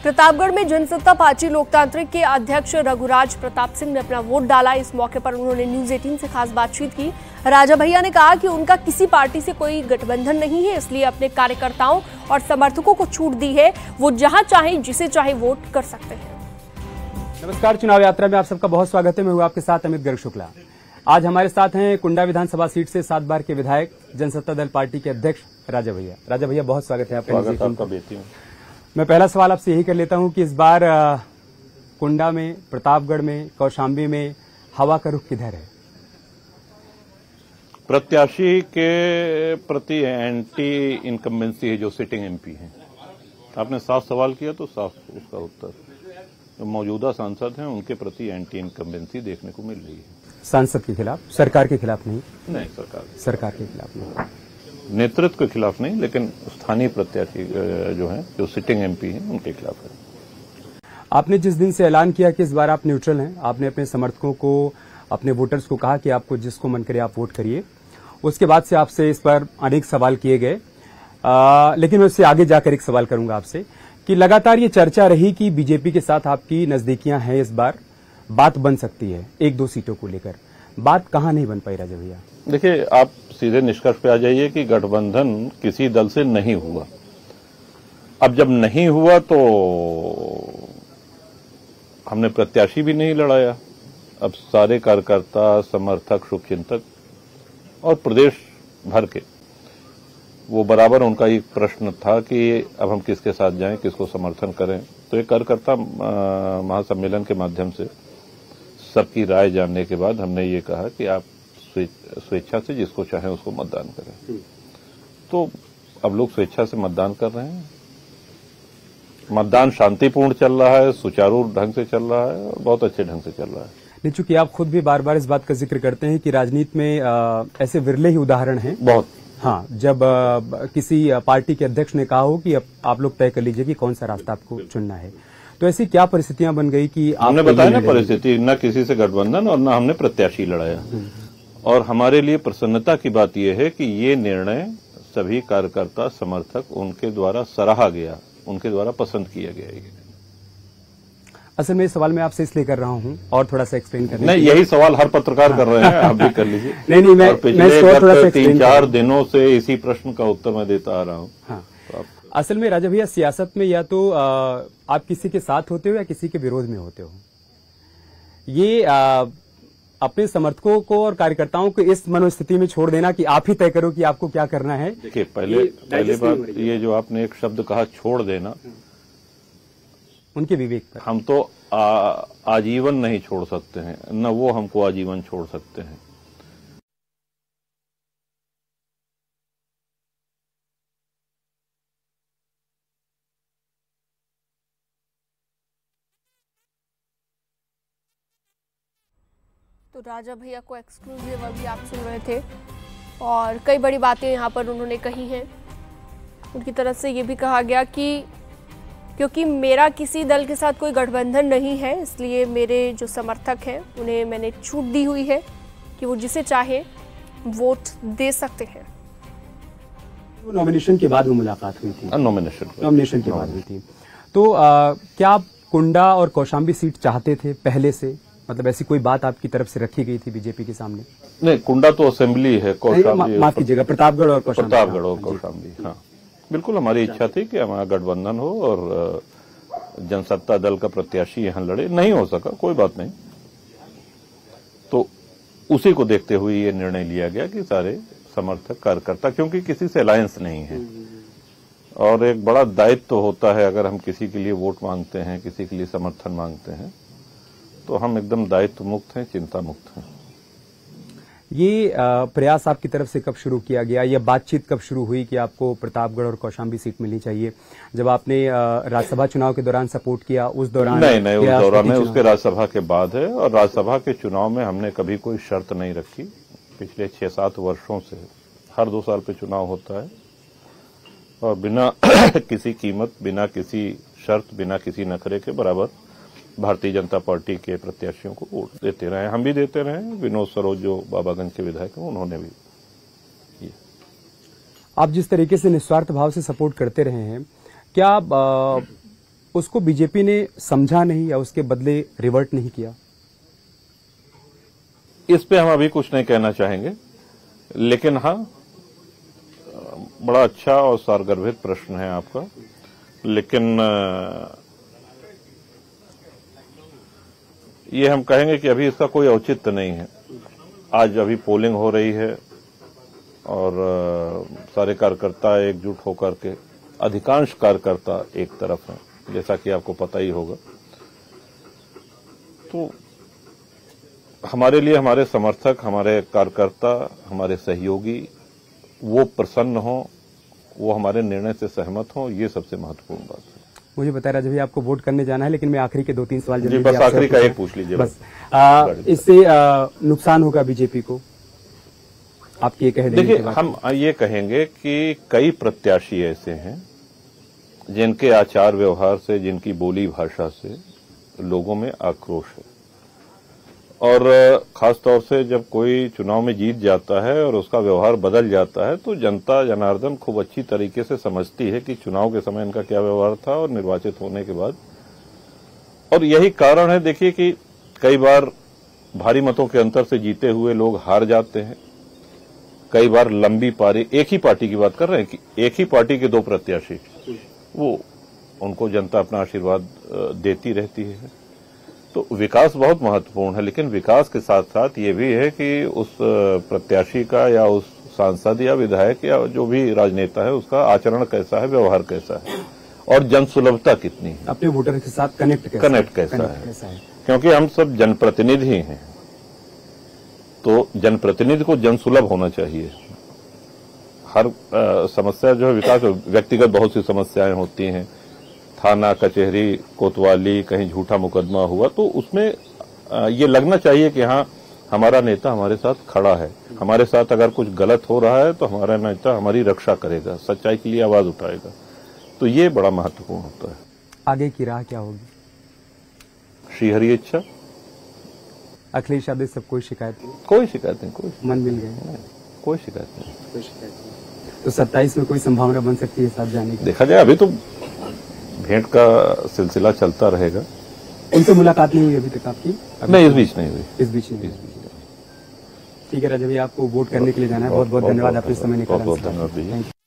प्रतापगढ़ में जनसत्ता पार्टी लोकतांत्रिक के अध्यक्ष रघुराज प्रताप सिंह ने अपना वोट डाला। इस मौके पर उन्होंने न्यूज 18 से खास बातचीत की। राजा भैया ने कहा कि उनका किसी पार्टी से कोई गठबंधन नहीं है, इसलिए अपने कार्यकर्ताओं और समर्थकों को छूट दी है। वो जहां चाहे जिसे चाहे वोट कर सकते हैं। नमस्कार, चुनाव यात्रा में आप सबका बहुत स्वागत है। मैं हूं आपके साथ अमित गर्ग शुक्ला। आज हमारे साथ हैं कुंडा विधानसभा सीट से 7 बार के विधायक जनसत्ता दल पार्टी के अध्यक्ष राजा भैया। राजा भैया, बहुत स्वागत है आपका। मैं पहला सवाल आपसे यही कर लेता हूं कि इस बार कुंडा में, प्रतापगढ़ में, कौशाम्बी में हवा का रुख किधर है? प्रत्याशी के प्रति एंटी इनकम्बेंसी है जो सिटिंग एमपी हैं। आपने साफ सवाल किया तो साफ उसका उत्तर, जो मौजूदा सांसद हैं उनके प्रति एंटी इनकम्बेंसी देखने को मिल रही है। सांसद के खिलाफ, सरकार के खिलाफ नहीं? नहीं, सरकार के खिलाफ नहीं, नेतृत्व के खिलाफ नहीं, लेकिन स्थानीय प्रत्याशी जो हैं, जो सिटिंग एमपी हैं, उनके खिलाफ है। आपने जिस दिन से ऐलान किया कि इस बार आप न्यूट्रल हैं, आपने अपने समर्थकों को, अपने वोटर्स को कहा कि आपको जिसको मन करे आप वोट करिए। उसके बाद से आपसे इस पर अनेक सवाल किए गए, लेकिन मैं उससे आगे जाकर एक सवाल करूंगा आपसे कि लगातार ये चर्चा रही कि बीजेपी के साथ आपकी नजदीकियां हैं, इस बार बात बन सकती है 1-2 सीटों को लेकर। बात कहां नहीं बन पाई राजा भैया? देखिए, आप सीधे निष्कर्ष पे आ जाइए कि गठबंधन किसी दल से नहीं हुआ। अब जब नहीं हुआ तो हमने प्रत्याशी भी नहीं लड़ाया। अब सारे कार्यकर्ता, समर्थक, शुभचिंतक और प्रदेश भर के, वो बराबर उनका एक प्रश्न था कि अब हम किसके साथ जाएं, किसको समर्थन करें। तो एक कार्यकर्ता महासम्मेलन के माध्यम से सबकी राय जानने के बाद हमने ये कहा कि आप स्वेच्छा से जिसको चाहें उसको मतदान करें। तो अब लोग स्वेच्छा से मतदान कर रहे हैं। मतदान शांतिपूर्ण चल रहा है, सुचारू ढंग से चल रहा है और बहुत अच्छे ढंग से चल रहा है। नहीं, चूंकि आप खुद भी बार बार इस बात का जिक्र करते हैं कि राजनीति में ऐसे विरले ही उदाहरण हैं बहुत। हाँ, जब किसी पार्टी के अध्यक्ष ने कहा हो कि अब आप लोग तय कर लीजिए कि कौन सा रास्ता आपको चुनना है, तो ऐसी क्या परिस्थितियां बन गई कि हमने बताया ना परिस्थिति, न किसी से गठबंधन और न हमने प्रत्याशी लड़ाया। और हमारे लिए प्रसन्नता की बात यह है कि ये निर्णय सभी कार्यकर्ता, समर्थक, उनके द्वारा सराहा गया, उनके द्वारा पसंद किया गया। असल में सवाल मैं आपसे इसलिए कर रहा हूं और थोड़ा सा एक्सप्लेन करने। नहीं, यही सवाल हर पत्रकार कर रहे हैं, आप भी कर लीजिए। नहीं, मैं पिछले 3-4 दिनों से इसी प्रश्न का उत्तर मैं देता आ रहा हूँ। हाँ। तो असल में राजा भैया, सियासत में या तो आप किसी के साथ होते हो या किसी के विरोध में होते हो। ये अपने समर्थकों को और कार्यकर्ताओं को इस मनोस्थिति में छोड़ देना कि आप ही तय करो कि आपको क्या करना है। देखिए, पहले बात ये जो आपने एक शब्द कहा छोड़ देना, उनके विवेक पर हम तो आजीवन नहीं छोड़ सकते हैं, न वो हमको आजीवन छोड़ सकते हैं। तो राजा भैया को एक्सक्लूसिव अभी आप सुन रहे थे और कई बड़ी बातें यहाँ पर उन्होंने कही हैं। उनकी तरफ से ये भी कहा गया कि क्योंकि मेरा किसी दल के साथ कोई गठबंधन नहीं है, इसलिए मेरे जो समर्थक हैं उन्हें मैंने छूट दी हुई है कि वो जिसे चाहे वोट दे सकते हैं। नॉमिनेशन के बाद वो मुलाकात हुई थी। नॉमिनेशन के बाद हुई थी। तो क्या आप कुंडा और कौशाम्बी सीट चाहते थे पहले से? मतलब ऐसी कोई बात आपकी तरफ से रखी गई थी बीजेपी के सामने? नहीं, कुंडा तो असेंबली है, कौशाम्बी माफ कीजिएगा, प्रतापगढ़ और कौशाम्बी। हाँ, बिल्कुल हमारी इच्छा थी कि हमारा गठबंधन हो और जनसत्ता दल का प्रत्याशी यहां लड़े। नहीं हो सका, कोई बात नहीं। तो उसी को देखते हुए ये निर्णय लिया गया कि सारे समर्थक, कार्यकर्ता, क्योंकि किसी से अलायंस नहीं है और एक बड़ा दायित्व होता है अगर हम किसी के लिए वोट मांगते हैं, किसी के लिए समर्थन मांगते हैं, तो हम एकदम दायित्व मुक्त हैं, चिंता मुक्त हैं। ये प्रयास आपकी तरफ से कब शुरू किया गया? यह बातचीत कब शुरू हुई कि आपको प्रतापगढ़ और कौशाम्बी सीट मिलनी चाहिए? जब आपने राज्यसभा चुनाव के दौरान सपोर्ट किया उस दौरान? नहीं, उस दौरान में, उसके राज्यसभा के बाद है। और राज्यसभा के चुनाव में हमने कभी कोई शर्त नहीं रखी। पिछले 6-7 वर्षों से हर 2 साल पे चुनाव होता है और बिना किसी कीमत, बिना किसी शर्त, बिना किसी नखरे के बराबर भारतीय जनता पार्टी के प्रत्याशियों को वोट देते रहे। हम भी देते रहे। विनोद सरोज जो बाबागंज के विधायक हैं, उन्होंने भी। आप जिस तरीके से निस्वार्थ भाव से सपोर्ट करते रहे हैं, क्या उसको बीजेपी ने समझा नहीं या उसके बदले रिवर्ट नहीं किया? इस पे हम अभी कुछ नहीं कहना चाहेंगे, लेकिन हाँ, बड़ा अच्छा और सारगर्भित प्रश्न है आपका। लेकिन ये हम कहेंगे कि अभी इसका कोई औचित्य नहीं है। आज अभी पोलिंग हो रही है और सारे कार्यकर्ता एकजुट होकर के, अधिकांश कार्यकर्ता एक तरफ हैं, जैसा कि आपको पता ही होगा। तो हमारे लिए हमारे समर्थक, हमारे कार्यकर्ता, हमारे सहयोगी वो प्रसन्न हो, वो हमारे निर्णय से सहमत हो, ये सबसे महत्वपूर्ण बात है। मुझे बताया राजा भैया आपको वोट करने जाना है, लेकिन मैं आखिरी के 2-3 सवाल जी, बस आखिरी का एक पूछ लीजिए बस। इससे नुकसान होगा बीजेपी को, आप ये कह देंगे? देखिए, हम ये कहेंगे कि कई प्रत्याशी ऐसे हैं जिनके आचार व्यवहार से, जिनकी बोली भाषा से लोगों में आक्रोश है, और खासतौर से जब कोई चुनाव में जीत जाता है और उसका व्यवहार बदल जाता है, तो जनता जनार्दन खूब अच्छी तरीके से समझती है कि चुनाव के समय इनका क्या व्यवहार था और निर्वाचित होने के बाद। और यही कारण है, देखिए, कि कई बार भारी मतों के अंतर से जीते हुए लोग हार जाते हैं। कई बार लंबी पारी, एक ही पार्टी की बात कर रहे हैं कि एक ही पार्टी के 2 प्रत्याशी, वो उनको जनता अपना आशीर्वाद देती रहती है। तो विकास बहुत महत्वपूर्ण है, लेकिन विकास के साथ साथ ये भी है कि उस प्रत्याशी का या उस सांसद या विधायक या जो भी राजनेता है उसका आचरण कैसा है, व्यवहार कैसा है, और जनसुलभता कितनी है, अपने वोटर के साथ कनेक्ट कैसा है। क्योंकि हम सब जनप्रतिनिधि हैं, तो जनप्रतिनिधि को जनसुलभ होना चाहिए। हर समस्या जो है विकास, व्यक्तिगत बहुत सी समस्याएं होती हैं, थाना कचहरी कोतवाली, कहीं झूठा मुकदमा हुआ, तो उसमें ये लगना चाहिए कि हाँ, हमारा नेता हमारे साथ खड़ा है, हमारे साथ अगर कुछ गलत हो रहा है तो हमारा नेता हमारी रक्षा करेगा, सच्चाई के लिए आवाज उठाएगा। तो ये बड़ा महत्वपूर्ण होता है। आगे की राह क्या होगी? श्रीहरि इच्छा। अखिलेश यादव सब कोई शिकायत नहीं? कोई शिकायत नहीं, कोई मन मिल गए, कोई शिकायत नहीं। तो 27 में कोई संभावना बन सकती है साथ जाने की? देखा जाए, अभी तो भेंट का सिलसिला चलता रहेगा। उनसे मुलाकात नहीं हुई अभी तक आपकी? नहीं, इस बीच नहीं हुई। इस बीच नहीं। ठीक है राजा भैया, आपको वोट करने के लिए जाना है। बहुत बहुत धन्यवाद, आपने समय निकाला। बहुत धन्यवाद।